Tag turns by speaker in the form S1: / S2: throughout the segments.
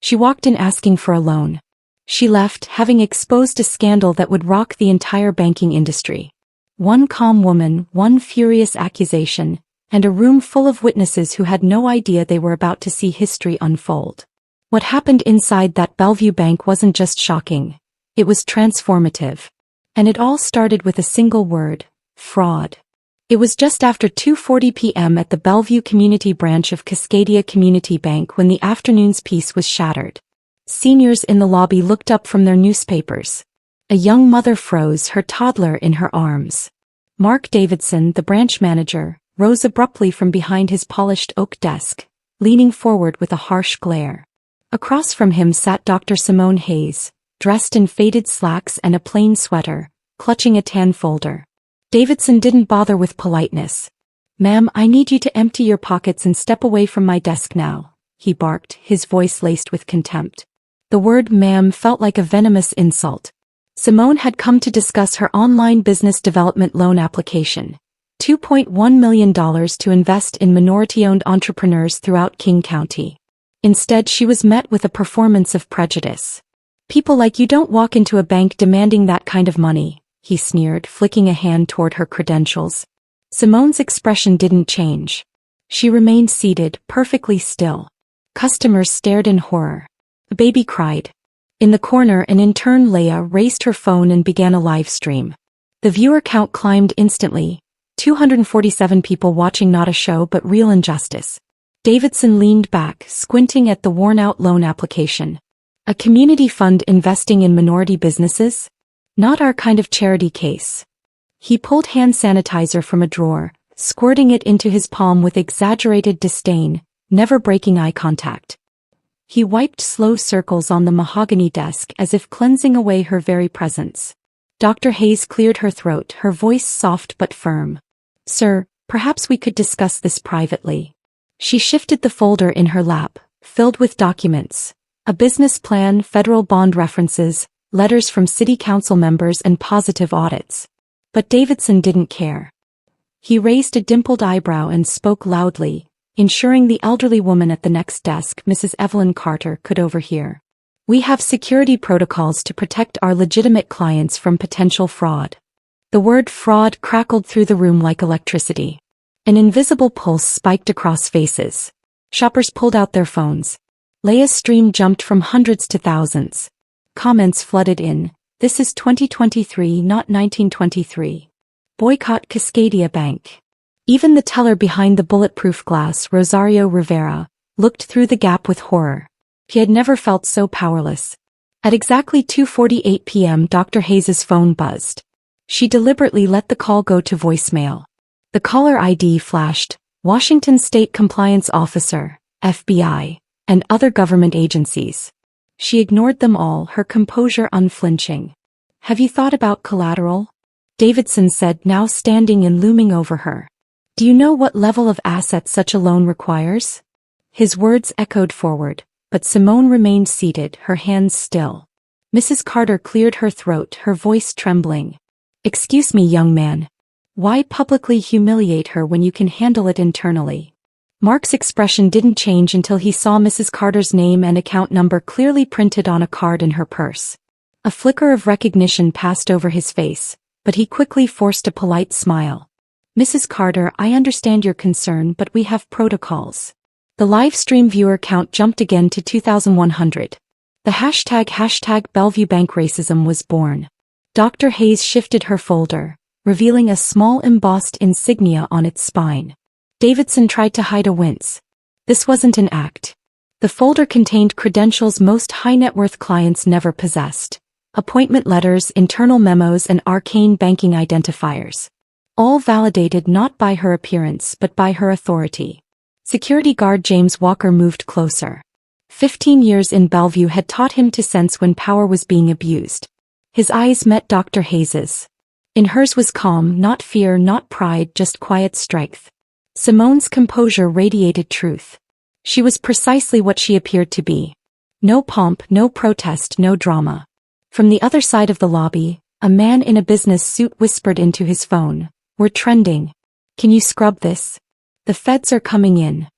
S1: She walked in asking for a loan. She left, having exposed a scandal that would rock the entire banking industry. One calm woman, one furious accusation, and a room full of witnesses who had no idea they were about to see history unfold. What happened inside that Bellevue bank wasn't just shocking. It was transformative. And it all started with a single word: fraud. It was just after 2:40 p.m. at the Bellevue Community branch of Cascadia Community Bank when the afternoon's peace was shattered. Seniors in the lobby looked up from their newspapers. A young mother froze, her toddler in her arms. Mark Davidson, the branch manager, rose abruptly from behind his polished oak desk, leaning forward with a harsh glare. Across from him sat Dr. Simone Hayes, dressed in faded slacks and a plain sweater, clutching a tan folder. Davidson didn't bother with politeness. "Ma'am, I need you to empty your pockets and step away from my desk now," he barked, his voice laced with contempt. The word ma'am felt like a venomous insult. Simone had come to discuss her online business development loan application. $2.1 million to invest in minority-owned entrepreneurs throughout King County. Instead, she was met with a performance of Prejudice. "People like you don't walk into a bank demanding that kind of money," he sneered, flicking a hand toward her credentials. Simone's expression didn't change. She remained seated, perfectly still. Customers stared in horror. A baby cried. In the corner, an intern, Leah, raised her phone and began a live stream. The viewer count climbed instantly. 247 people watching not a show but real injustice. Davidson leaned back, squinting at the worn-out loan application. A community fund investing in minority businesses? Not our kind of charity case. He pulled hand sanitizer from a drawer, squirting it into his palm with exaggerated disdain, never breaking eye contact. He wiped slow circles on the mahogany desk as if cleansing away her very presence. Dr. Hayes cleared her throat, her voice soft but firm. "Sir, perhaps we could discuss this privately." She shifted the folder in her lap, filled with documents. A business plan, federal bond references, letters from city council members and positive audits. But Davidson didn't care. He raised a dimpled eyebrow and spoke loudly, ensuring the elderly woman at the next desk, Mrs. Evelyn Carter, could overhear. "We have security protocols to protect our legitimate clients from potential fraud." The word fraud crackled through the room like electricity. An invisible pulse spiked across faces. Shoppers pulled out their phones. Leah's stream jumped from hundreds to thousands. Comments flooded in. "This is 2023, not 1923. Boycott Cascadia Bank." Even the teller behind the bulletproof glass, Rosario Rivera, looked through the gap with horror. He had never felt so powerless. At exactly 2:48 p.m. Dr. Hayes's phone buzzed. She deliberately let the call go to voicemail. The caller ID flashed: Washington State Compliance Officer, FBI, and other government agencies. She ignored them all, her composure unflinching. "Have you thought about collateral?" Davidson said, now standing and looming over her. "Do you know what level of assets such a loan requires?" His words echoed forward, but Simone remained seated, her hands still. Mrs. Carter cleared her throat, her voice trembling. "Excuse me, young man. Why publicly humiliate her when you can handle it internally?" Mark's expression didn't change until he saw Mrs. Carter's name and account number clearly printed on a card in her purse. A flicker of recognition passed over his face, but he quickly forced a polite smile. "Mrs. Carter, I understand your concern, but we have protocols." The live stream viewer count jumped again to 2,100. The hashtag Bellevue Bank Racism was born. Dr. Hayes shifted her folder, revealing a small embossed insignia on its spine. Davidson tried to hide a wince. This wasn't an act. The folder contained credentials most high-net-worth clients never possessed: appointment letters, internal memos, and arcane banking identifiers. All validated not by her appearance but by her authority. Security guard James Walker moved closer. 15 years in Bellevue had taught him to sense when power was being abused. His eyes met Dr. Hayes's. In hers was calm, not fear, not pride, just quiet strength. Simone's composure radiated truth. She was precisely what she appeared to be. No pomp, no protest, no drama. From the other side of the lobby, a man in a business suit whispered into his phone, "We're trending. Can you scrub this? The feds are coming in."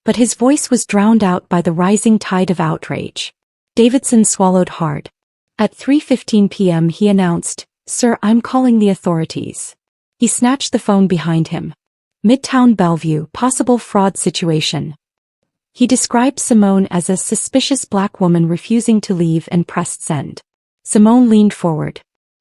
S1: But his voice was drowned out by the rising tide of outrage. Davidson swallowed hard. At 3:15 p.m. he announced, "Sir, I'm calling the authorities." He snatched the phone behind him. "Midtown Bellevue, possible fraud situation." He described Simone as a suspicious black woman refusing to leave and pressed send. Simone leaned forward.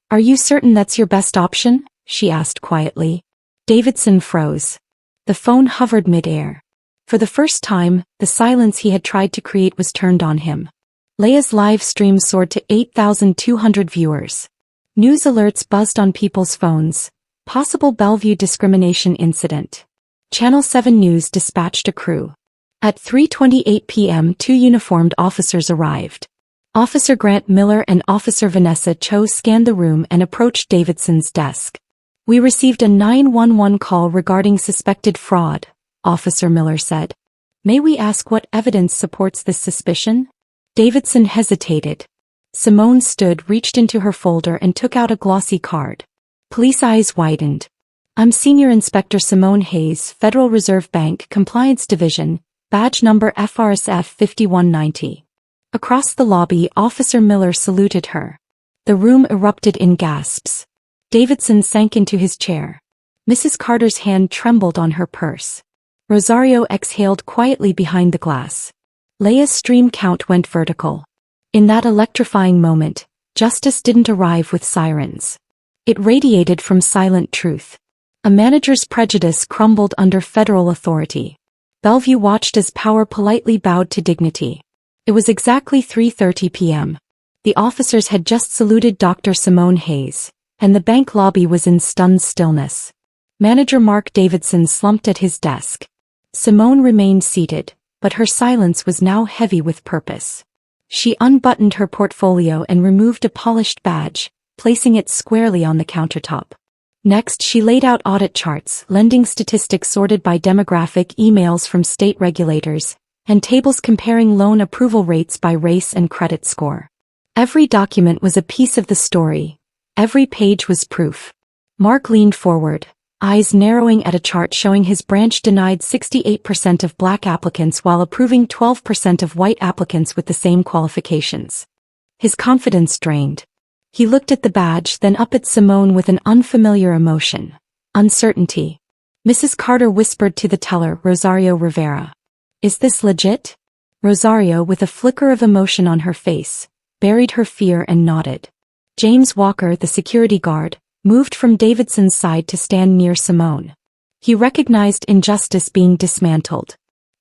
S1: "Are you certain that's your best option?" she asked quietly. Davidson froze. The phone hovered mid-air. For the first time, the silence he had tried to create was turned on him. Leia's live stream soared to 8,200 viewers. News alerts buzzed on people's phones. Possible Bellevue discrimination incident. Channel 7 News dispatched a crew. At 3:28 p.m. 2 uniformed officers arrived. Officer Grant Miller and Officer Vanessa Cho scanned the room and approached Davidson's desk. "We received a 911 call regarding suspected fraud," Officer Miller said. "May we ask what evidence supports this suspicion?" Davidson hesitated. Simone stood, reached into her folder and took out a glossy card. Police eyes widened. "I'm Senior Inspector Simone Hayes, Federal Reserve Bank Compliance Division, badge number FRSF 5190. Across the lobby, Officer Miller saluted her. The room erupted in gasps. Davidson sank into his chair. Mrs. Carter's hand trembled on her purse. Rosario exhaled quietly behind the glass. Leia's stream count went vertical. In that electrifying moment, justice didn't arrive with sirens. It radiated from silent truth. A manager's prejudice crumbled under federal authority. Bellevue watched as power politely bowed to dignity. It was exactly 3:30 p.m. The officers had just saluted Dr. Simone Hayes, and the bank lobby was in stunned stillness. Manager Mark Davidson slumped at his desk. Simone remained seated, but her silence was now heavy with purpose. She unbuttoned her portfolio and removed a polished badge, placing it squarely on the countertop. Next, she laid out audit charts, lending statistics sorted by demographic, emails from state regulators, and tables comparing loan approval rates by race and credit score. Every document was a piece of the story. Every page was proof. Mark leaned forward, eyes narrowing at a chart showing his branch denied 68% of black applicants while approving 12% of white applicants with the same qualifications. His confidence drained. He looked at the badge, then up at Simone with an unfamiliar emotion. Uncertainty. Mrs. Carter whispered to the teller, Rosario Rivera. "Is this legit?" Rosario, with a flicker of emotion on her face, buried her fear and nodded. James Walker, the security guard, moved from Davidson's side to stand near Simone. He recognized injustice being dismantled.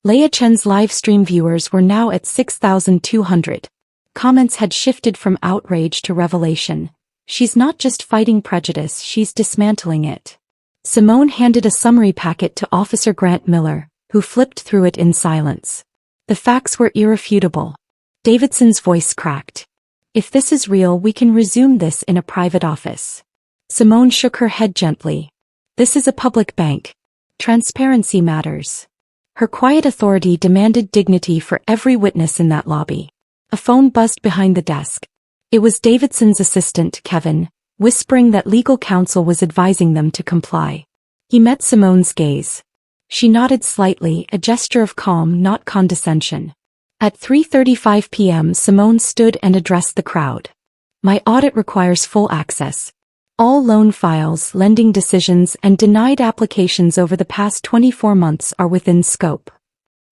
S1: Leia Chen's live stream viewers were now at 6,200. Comments had shifted from outrage to revelation. "She's not just fighting prejudice, she's dismantling it." Simone handed a summary packet to Officer Grant Miller, who flipped through it in silence. The facts were irrefutable. Davidson's voice cracked. "If this is real, we can resume this in a private office." Simone shook her head gently. "This is a public bank. Transparency matters." Her quiet authority demanded dignity for every witness in that lobby. A phone buzzed behind the desk. It was Davidson's assistant, Kevin, whispering that legal counsel was advising them to comply. He met Simone's gaze. She nodded slightly, a gesture of calm, not condescension. At 3:35 p.m. Simone stood and addressed the crowd. "My audit requires full access. All loan files, lending decisions, and denied applications over the past 24 months are within scope."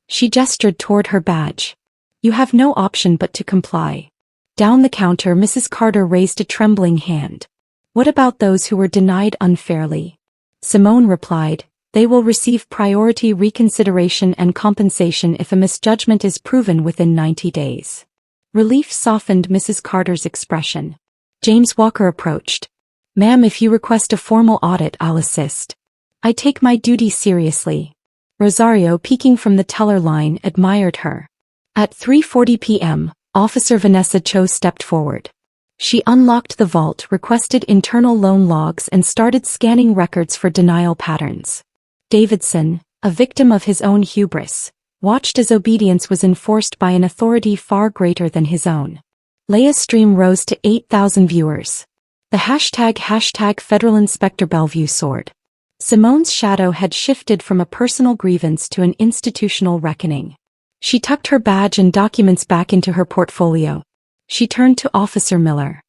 S1: She gestured toward her badge. "You have no option but to comply." Down the counter, Mrs. Carter raised a trembling hand. "What about those who were denied unfairly?" Simone replied, "They will receive priority reconsideration and compensation if a misjudgment is proven within 90 days. Relief softened Mrs. Carter's expression. James Walker approached. "Ma'am, if you request a formal audit, I'll assist. I take my duty seriously." Rosario, peeking from the teller line, admired her. At 3:40 p.m., Officer Vanessa Cho stepped forward. She unlocked the vault, requested internal loan logs, and started scanning records for denial patterns. Davidson, a victim of his own hubris, watched as obedience was enforced by an authority far greater than his own. Leia's stream rose to 8,000 viewers. The hashtag Federal Inspector Bellevue soared. Simone's shadow had shifted from a personal grievance to an institutional reckoning. She tucked her badge and documents back into her portfolio, She turned to Officer Miller.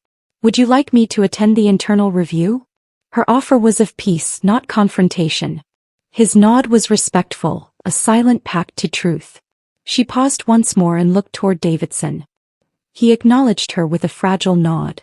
S1: Would you like me to attend the internal review? Her offer was of peace, not confrontation. His nod was respectful, a silent pact to truth. She paused once more and looked toward Davidson. He acknowledged her with a fragile nod.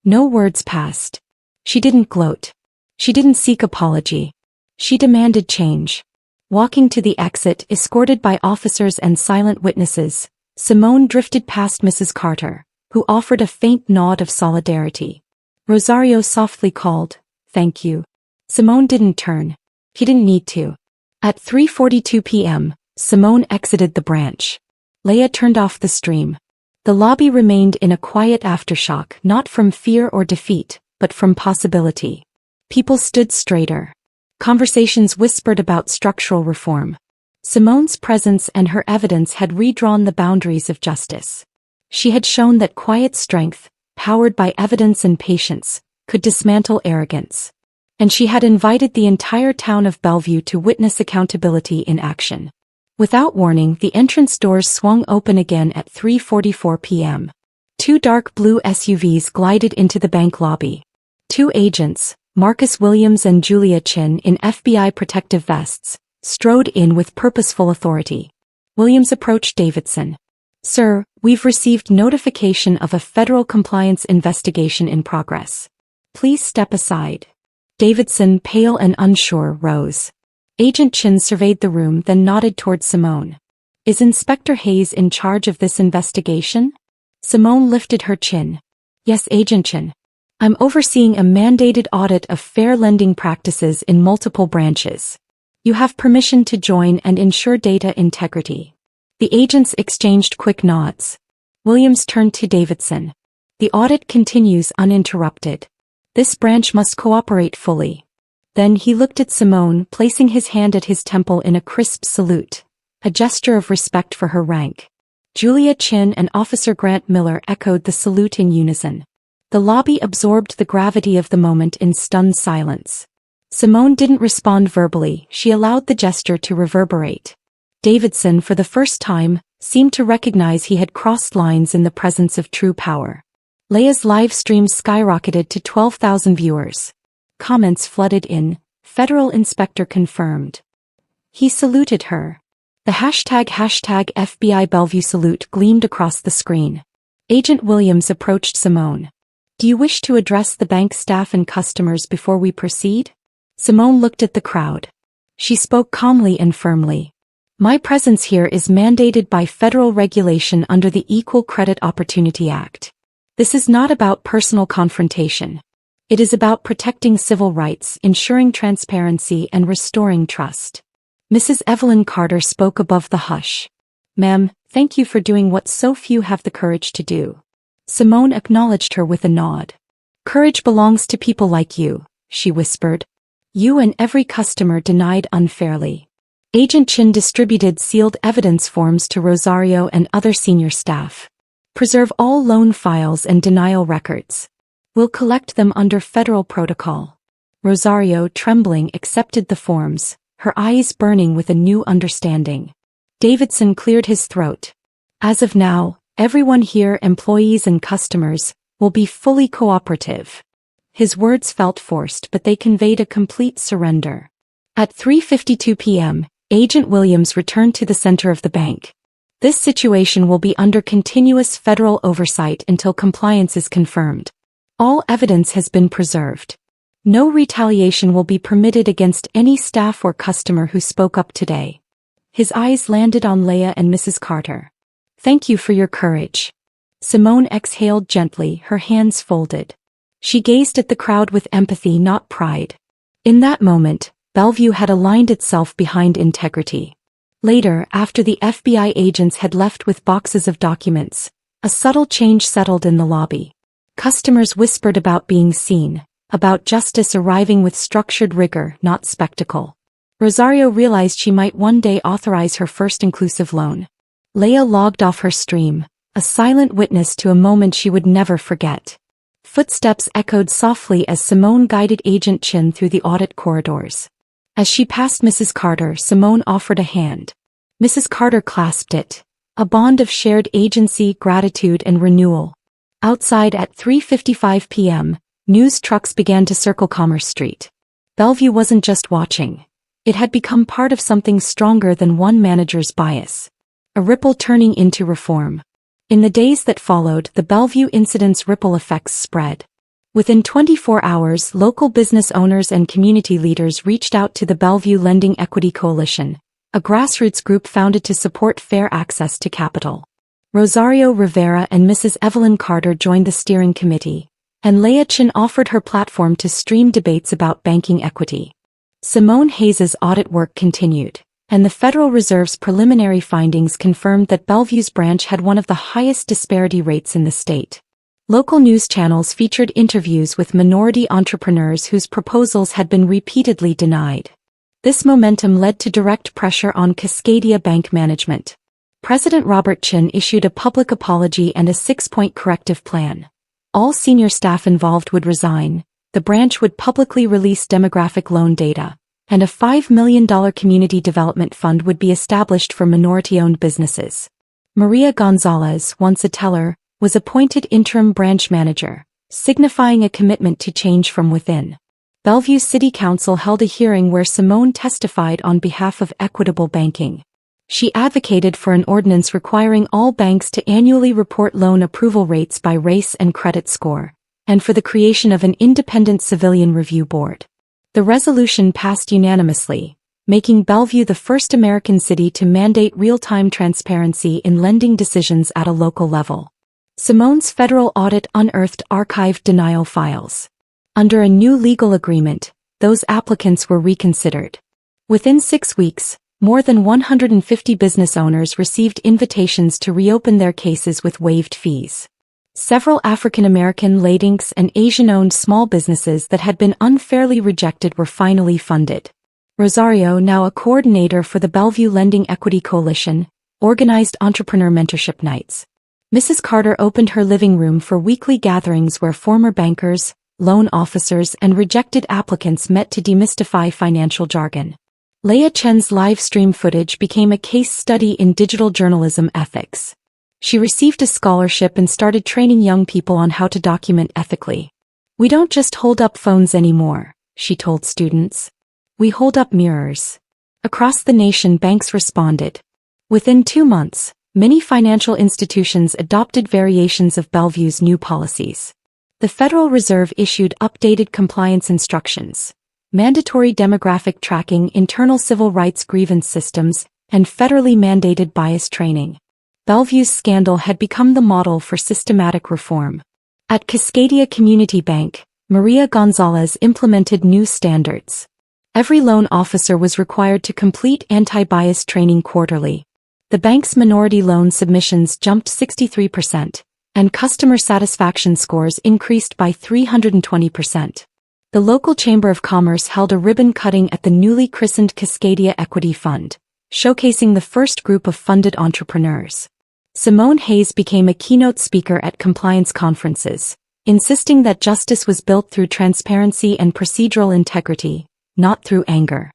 S1: No words passed. She didn't gloat. She didn't seek apology. She demanded change. Walking to the exit, escorted by officers and silent witnesses, Simone drifted past Mrs. Carter, who offered a faint nod of solidarity. Rosario softly called, "Thank you." Simone didn't turn. He didn't need to. At 3:42 p.m., Simone exited the branch. Leia turned off the stream. The lobby remained in a quiet aftershock, not from fear or defeat, but from possibility. People stood straighter. Conversations whispered about structural reform. Simone's presence and her evidence had redrawn the boundaries of justice. She had shown that quiet strength, powered by evidence and patience, could dismantle arrogance. And she had invited the entire town of Bellevue to witness accountability in action. Without warning, the entrance doors swung open again at 3:44 p.m. Two dark blue SUVs glided into the bank lobby. Two agents, Marcus Williams and Julia Chin in FBI protective vests, strode in with purposeful authority. Williams approached Davidson. "Sir, we've received notification of a federal compliance investigation in progress. Please step aside." Davidson, pale and unsure, rose. Agent Chin surveyed the room, then nodded toward Simone. "Is Inspector Hayes in charge of this investigation?" Simone lifted her chin. "Yes, Agent Chin. I'm overseeing a mandated audit of fair lending practices in multiple branches. You have permission to join and ensure data integrity." The agents exchanged quick nods. Williams turned to Davidson. "The audit continues uninterrupted. This branch must cooperate fully." Then he looked at Simone, placing his hand at his temple in a crisp salute, a gesture of respect for her rank. Julia Chin and Officer Grant Miller echoed the salute in unison. The lobby absorbed the gravity of the moment in stunned silence. Simone didn't respond verbally, she allowed the gesture to reverberate. Davidson, for the first time, seemed to recognize he had crossed lines in the presence of true power. Leia's live stream skyrocketed to 12,000 viewers. Comments flooded in, "Federal Inspector confirmed." He saluted her. The hashtag FBI Bellevue salute gleamed across the screen. Agent Williams approached Simone. "Do you wish to address the bank staff and customers before we proceed?" Simone looked at the crowd. She spoke calmly and firmly. "My presence here is mandated by federal regulation under the Equal Credit Opportunity Act. This is not about personal confrontation. It is about protecting civil rights, ensuring transparency, and restoring trust." Mrs. Evelyn Carter spoke above the hush. "Ma'am, thank you for doing what so few have the courage to do." Simone acknowledged her with a nod. "Courage belongs to people like you," she whispered. "You and every customer denied unfairly." Agent Chin distributed sealed evidence forms to Rosario and other senior staff. "Preserve all loan files and denial records. We'll collect them under federal protocol." Rosario, trembling, accepted the forms, her eyes burning with a new understanding. Davidson cleared his throat. "As of now, everyone here, employees and customers, will be fully cooperative." His words felt forced, but they conveyed a complete surrender. At 3:52 p.m., Agent Williams returned to the center of the bank. "This situation will be under continuous federal oversight until compliance is confirmed. All evidence has been preserved. No retaliation will be permitted against any staff or customer who spoke up today." His eyes landed on Leia and Mrs. Carter. "Thank you for your courage." Simone exhaled gently, her hands folded. She gazed at the crowd with empathy, not pride. In that moment, Bellevue had aligned itself behind integrity. Later, after the FBI agents had left with boxes of documents, a subtle change settled in the lobby. Customers whispered about being seen, about justice arriving with structured rigor, not spectacle. Rosario realized she might one day authorize her first inclusive loan. Leia logged off her stream, a silent witness to a moment she would never forget. Footsteps echoed softly as Simone guided Agent Chin through the audit corridors. As she passed Mrs. Carter, Simone offered a hand. Mrs. Carter clasped it, a bond of shared agency, gratitude, and renewal. Outside at 3:55 p.m., news trucks began to circle Commerce Street. Bellevue wasn't just watching. It had become part of something stronger than one manager's bias. A ripple turning into reform. In the days that followed, the Bellevue incident's ripple effects spread. Within 24 hours, local business owners and community leaders reached out to the Bellevue Lending Equity Coalition, a grassroots group founded to support fair access to capital. Rosario Rivera and Mrs. Evelyn Carter joined the steering committee, and Leah Chin offered her platform to stream debates about banking equity. Simone Hayes's audit work continued, and the Federal Reserve's preliminary findings confirmed that Bellevue's branch had one of the highest disparity rates in the state. Local news channels featured interviews with minority entrepreneurs whose proposals had been repeatedly denied. This momentum led to direct pressure on Cascadia Bank management. President Robert Chin issued a public apology and a 6-point corrective plan. All senior staff involved would resign, the branch would publicly release demographic loan data, and a $5 million community development fund would be established for minority-owned businesses. Maria Gonzalez, once a teller, was appointed interim branch manager, signifying a commitment to change from within. Bellevue City Council held a hearing where Simone testified on behalf of equitable banking. She advocated for an ordinance requiring all banks to annually report loan approval rates by race and credit score, and for the creation of an independent civilian review board. The resolution passed unanimously, making Bellevue the first American city to mandate real-time transparency in lending decisions at a local level. Simone's federal audit unearthed archived denial files. Under a new legal agreement, those applicants were reconsidered. Within 6 weeks, more than 150 business owners received invitations to reopen their cases with waived fees. Several African American, Latinx, and Asian-owned small businesses that had been unfairly rejected were finally funded. Rosario, now a coordinator for the Bellevue Lending Equity Coalition, organized entrepreneur mentorship nights. Mrs. Carter opened her living room for weekly gatherings where former bankers, loan officers, and rejected applicants met to demystify financial jargon. Leah Chen's live stream footage became a case study in digital journalism ethics. She received a scholarship and started training young people on how to document ethically. "We don't just hold up phones anymore," she told students. "We hold up mirrors." Across the nation, banks responded. Within 2 months, many financial institutions adopted variations of Bellevue's new policies. The Federal Reserve issued updated compliance instructions, mandatory demographic tracking, internal civil rights grievance systems, and federally mandated bias training. Bellevue's scandal had become the model for systematic reform. At Cascadia Community Bank, Maria Gonzalez implemented new standards. Every loan officer was required to complete anti-bias training quarterly. The bank's minority loan submissions jumped 63%, and customer satisfaction scores increased by 320%. The local Chamber of Commerce held a ribbon cutting at the newly christened Cascadia Equity Fund, showcasing the first group of funded entrepreneurs. Simone Hayes became a keynote speaker at compliance conferences, insisting that justice was built through transparency and procedural integrity, not through anger.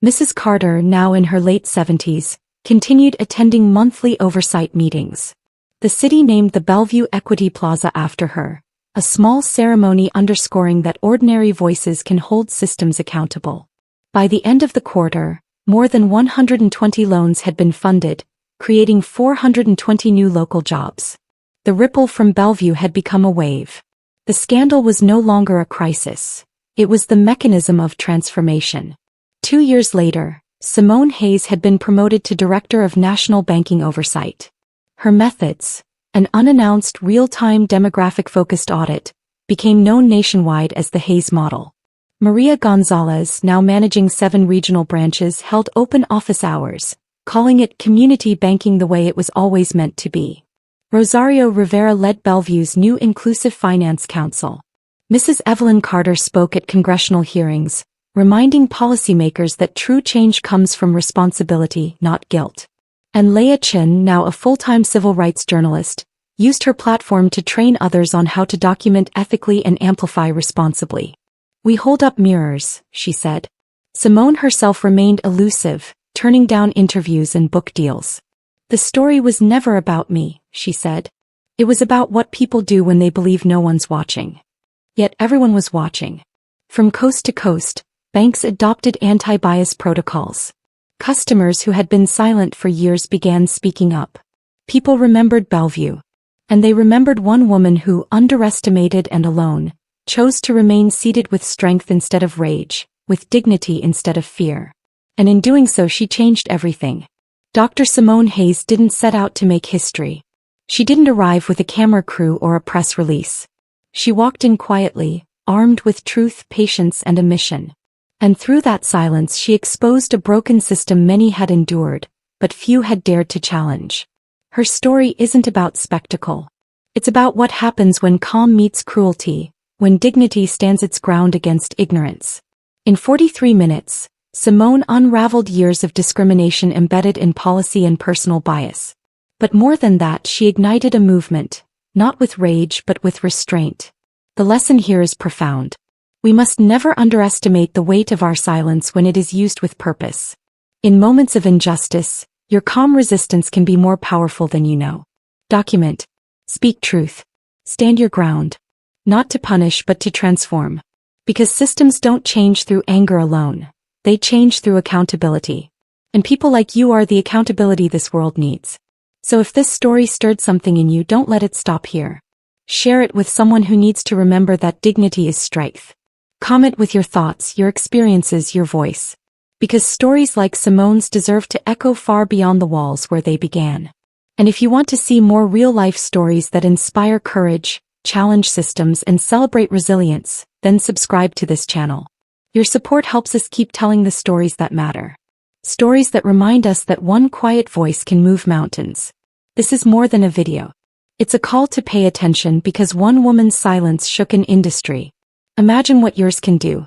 S1: Mrs. Carter, now in her late 70s, continued attending monthly oversight meetings. The city named the Bellevue Equity Plaza after her, a small ceremony underscoring that ordinary voices can hold systems accountable. By the end of the quarter, more than 120 loans had been funded, creating 420 new local jobs. The ripple from Bellevue had become a wave. The scandal was no longer a crisis. It was the mechanism of transformation. 2 years later, Simone Hayes had been promoted to Director of National Banking Oversight. Her methods, an unannounced real-time demographic-focused audit, became known nationwide as the Hayes model. Maria Gonzalez, now managing 7 regional branches, held open office hours, calling it community banking the way it was always meant to be. Rosario Rivera led Bellevue's new Inclusive Finance Council. Mrs. Evelyn Carter spoke at congressional hearings, reminding policymakers that true change comes from responsibility, not guilt. And Leah Chin, now a full-time civil rights journalist, used her platform to train others on how to document ethically and amplify responsibly. "We hold up mirrors," she said. Simone herself remained elusive, turning down interviews and book deals. "The story was never about me," she said. It was about what people do when they believe no one's watching. Yet everyone was watching. From coast to coast, banks adopted anti-bias protocols. Customers who had been silent for years began speaking up. People remembered Bellevue. And they remembered one woman who, underestimated and alone, chose to remain seated with strength instead of rage, with dignity instead of fear. And in doing so she changed everything. Dr. Simone Hayes didn't set out to make history. She didn't arrive with a camera crew or a press release. She walked in quietly, armed with truth, patience, and a mission. And through that silence she exposed a broken system many had endured, but few had dared to challenge. Her story isn't about spectacle. It's about what happens when calm meets cruelty, when dignity stands its ground against ignorance. In 43 minutes, Simone unraveled years of discrimination embedded in policy and personal bias. But more than that, she ignited a movement, not with rage but with restraint. The lesson here is profound. We must never underestimate the weight of our silence when it is used with purpose. In moments of injustice, your calm resistance can be more powerful than you know. Document. Speak truth. Stand your ground. Not to punish but to transform. Because systems don't change through anger alone. They change through accountability. And people like you are the accountability this world needs. So if this story stirred something in you, don't let it stop here. Share it with someone who needs to remember that dignity is strength. Comment with your thoughts, your experiences, your voice. Because stories like Simone's deserve to echo far beyond the walls where they began. And if you want to see more real-life stories that inspire courage, challenge systems, and celebrate resilience, then subscribe to this channel. Your support helps us keep telling the stories that matter. Stories that remind us that one quiet voice can move mountains. This is more than a video. It's a call to pay attention because one woman's silence shook an industry. Imagine what yours can do.